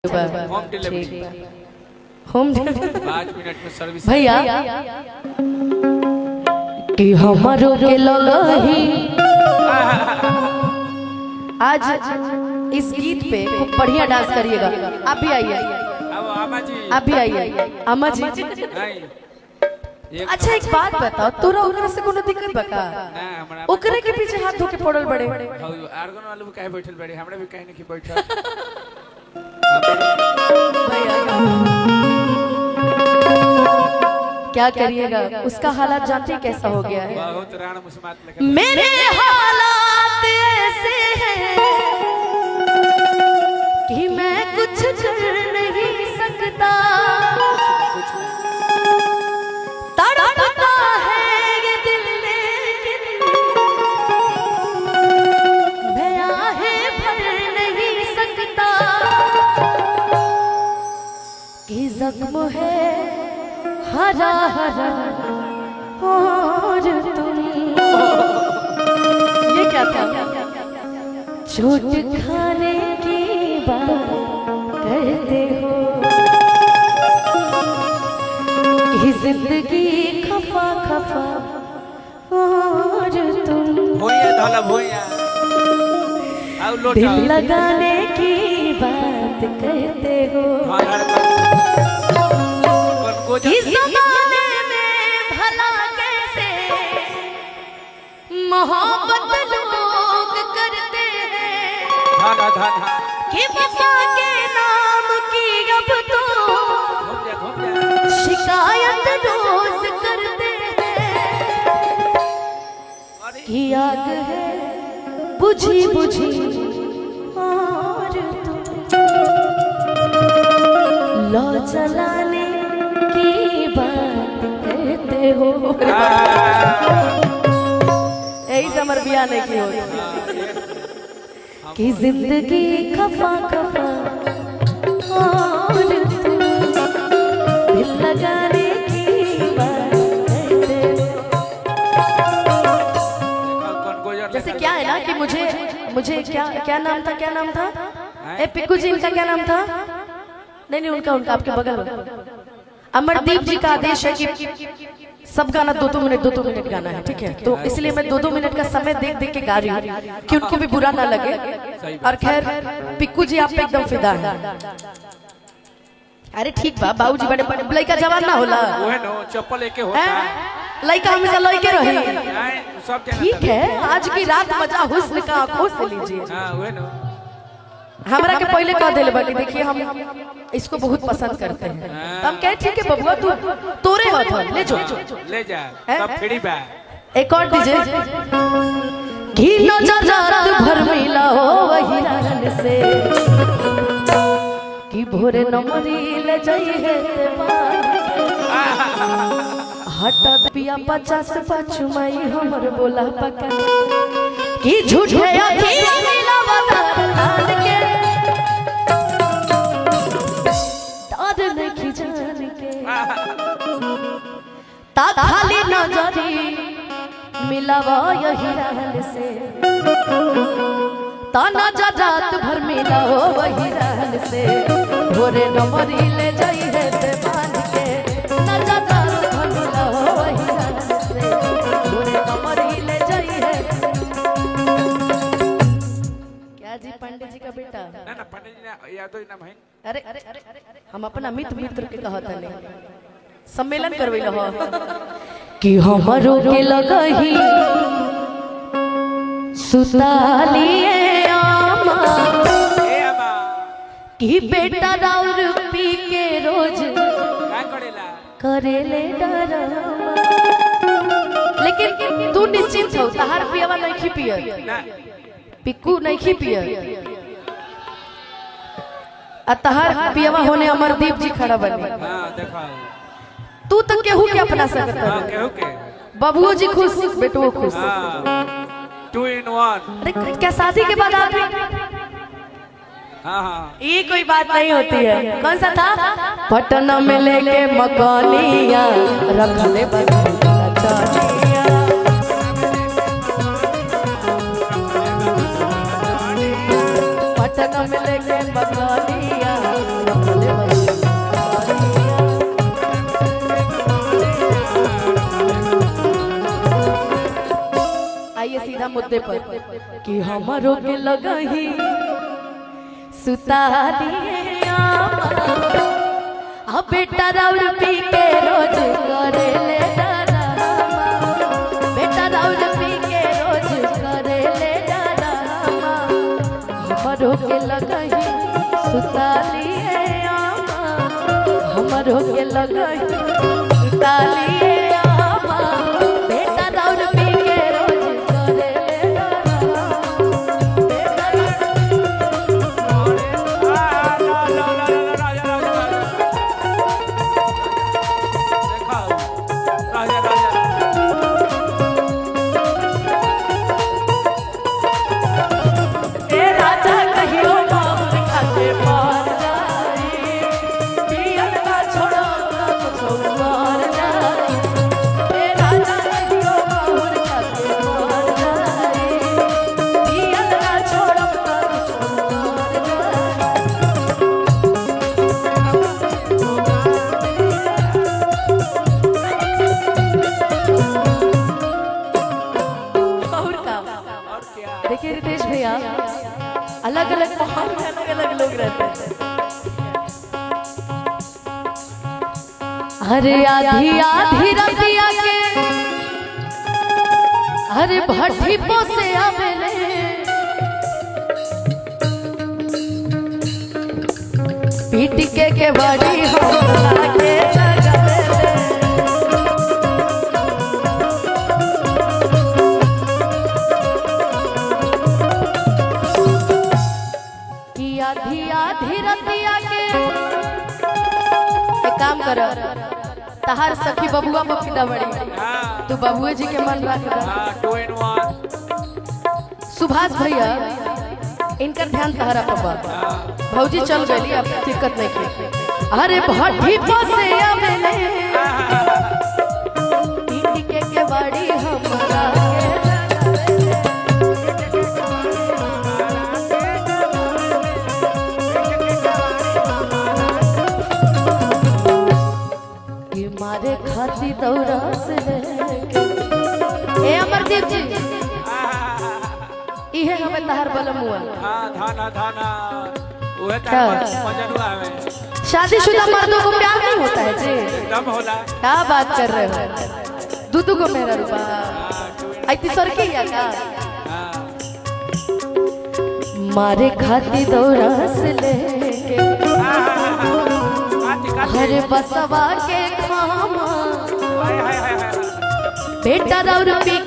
Home delivery home 5 minute में service भैया कि हमारो के लगही आज इस गीत पे खूब बढ़िया डांस करिएगा। आप भी आइए, अब आमा जी आप भी आइए। अम्मा जी नहीं अच्छा एक बात बताओ, तोरा ओकरा से कोनो दिक्कत बका? ना हमरा ओकरे के पीछे हाथ धो के पड़ल बड़े। आर्गन वाले भी काहे बैठल बड़े, हमरा भी काहे नहीं बैठल। क्या करिएगा, उसका हालात जानते कैसा हो गया है। बहुत राण मुस्मात लगा। मेरे हालात ऐसे हैं कि मैं कुछ कर नहीं सकता। तड़पता है ये दिल लेकिन मैं आहें भर नहीं सकता कि जख्म है हरा हरा और तुम। ये क्या था? चोट खाने की बात करते हो कि जिंदगी खफा खफा और तुम। भोया धाला भोया आउ लोटा दिल लगाने की बात करते हो इस जमाने में भला कैसे मोहब्बत लोग करते हैं धाना धाना कि वफा के नाम की अब तो घूम जा शिकायत रोज करते हैं कि आग है बुझी बुझी और तुम लो जलाने की बात कहते हो। यही समर बिया नहीं की हो कि जिंदगी खफा खफा और तुम दिल लगाने की बात कहते हो। कौन गोजर जैसे क्या है ना कि मुझे क्या नाम था ए पिक्कू जी, इनका क्या नाम था? नहीं उनका आपके बगल में अमरदीप जी का आदेश है कि सब गाना 2-2 मिनट गाना है, ठीक है? तो इसलिए मैं 2-2 मिनट का समय देख के गा रही हूँ कि उनको भी बुरा ना लगे। और खैर पिक्कू जी आप पे एकदम फिदा है। अरे ठीक बा, बाबूजी बड़े लड़का जवान ना होला, वो है नो चप्पल लेके होता है लड़का हमेशा लड़के रही। सब जना ठीक है, आज की रात मजा हुस्न का आंखों से लीजिए। हां वो है नो हमरा के पहले कह दिले बाकी देखिए हम इसको बहुत पसंद करते हैं। तो हम कहे ठीक है बबुआ तू तोरे हाथ ले जो ले जा सब फ्री बा। एक और डीजे घी नजर रात भर मिला हो वही रान से कि भोरे नमरी ले जाई है ते हटा पिया 50 पाछुमाई हमर बोला पका कि झूठे अखिया मिला बता के ता खाली नजरी मिलावा यही रहल से ता नजर रात भर मिला हो वही रहल से भोरे नमरी ले जाई है ते बांध के नजर रात भर मिला हो वही रहल से भोरे नमरी ले जाई है। क्या जी पंडित जी का बेटा? ना पंडित जी ने याद ही ना भाई। अरे हम अपना मित्र के कहता नहीं सम्मेलन करवैल हो कि हमरो के लगही सुतालिए आमा ए अम्मा कि बेटा राउर पी के रोज का करेला करेले डरामा। लेकिन तू निश्चिंत हो, तहार पियवा नहीं पिय ना पिक्कू नहीं पिय तहार पियवा होने अमरदीप जी खड़ा बने। हां देखो तू तो केहू के अपना सकता हां है। केहू के बबुओ जी खुश, बेटुओ खुश। हां 2 in 1 अरे क्या शादी के बाद आप हां ये कोई बात नहीं होती है। कौन सा था? पटना में लेके मकानिया रखले बनिया पटना में लेके मकानिया मुद्दे पर कि हमारो के लगही सुता दिए आ बेटा राउर पी के रोज करे ले डरामा बेटा राउर पी के रोज करे ले डरामा हमारो के लगही सुता लिए हमारो के लगही सुता लिए बेटा राउर पी के रोज करे ले डरामा देखिए रितेश भैया, अलग अलग माहौल में अलग अलग लोग रहते हैं। अरे आधी आधी रतिया के अरे भट्टी पोसे आवेले पीट के बड़ी हो लागे आधी आधी रतिया के एक काम कर तहार सखी बबुआ मफिदा बड़ी तू बबुए जी के मन रख दा सुभाष भैया इनकर ध्यान तहरा पबा भौजी चल गई अब दिक्कत नहीं की अरे भट्टी पोसे आवेले पीट के बड़ी हमरा मारे खाती दौरा से ए अमरदीप जी इहे हमें तहर बलम हुआ धाना धाना ओए तहर मजनुआ में शादीशुदा मर्दों को प्यार नहीं होता है जी एकदम होला क्या बात कर रहे हो दूधू को मेरा रूपा आई सर की या का मारे खाती दौरा से लेके हरे बसवा के खामा बेटा राउर पी